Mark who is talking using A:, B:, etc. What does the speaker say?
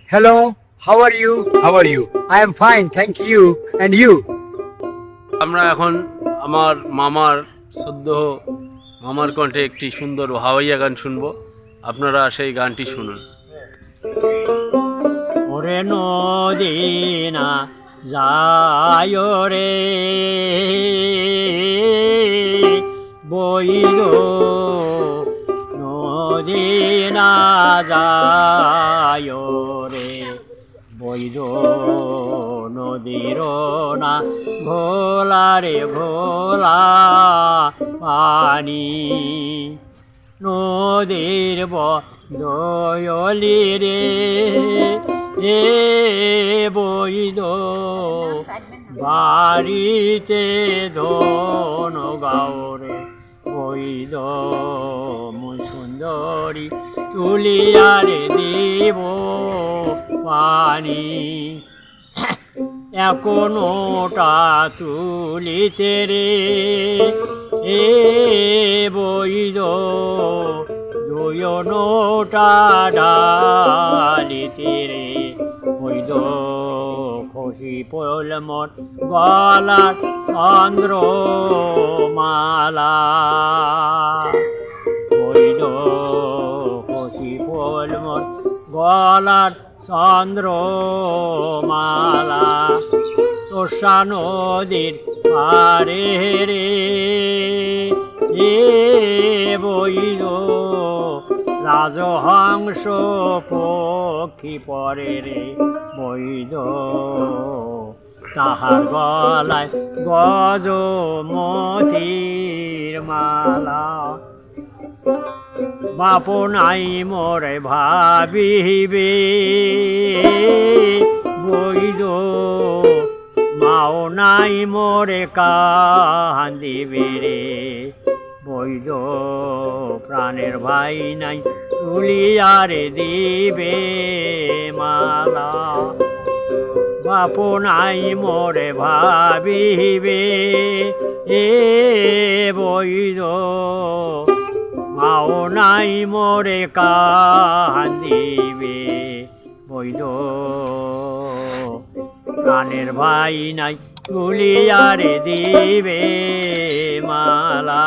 A: Hello, how are you? How are you? I am fine, thank you. And you?
B: আমরা এখন আমার সদ্য মামার কণ্ঠে একটি সুন্দর হাওয়াইয়া গান শুনবো। আপনারা সেই গানটি শুনুন।
C: ওরে নদী না যায় রে বইল নদী না যায় রে বৈদ নদীর না ভোলা রে ভোলা পানি নদীর বদলি রে এ বৈদ বাড়িতে ধন গাওরে বৈদ সুন্দরী তুলিয়ারে দেব পানি এখনোটা তুলিতে রে এ বৈদ দুই নোটা ডালিতে রে বৈদ খুশি পড়ল মোর গলার চন্দ্র মালা বৈদ খুশি পড়ল মোর গলার চন্দ্র মালা তোষা নদীর পারে রে এ বৈদ রাজহংস পক্ষী পরে রে বৈদ তাহার গলায় গজমতির মালা বাপ নাই মোরে ভাবিবে বৈদ মাও নাই মোরে কান্দিবে রে বৈদ প্রাণের ভাই নাই তুলিয়ারে দিবে মালা বাপ নাই মোরে ভাবিবে এ বৈদ মাও নাই মোরে কান্দিবে বৈদ প্রাণের ভাই নাই তুলিয়ারে দিবে মালা।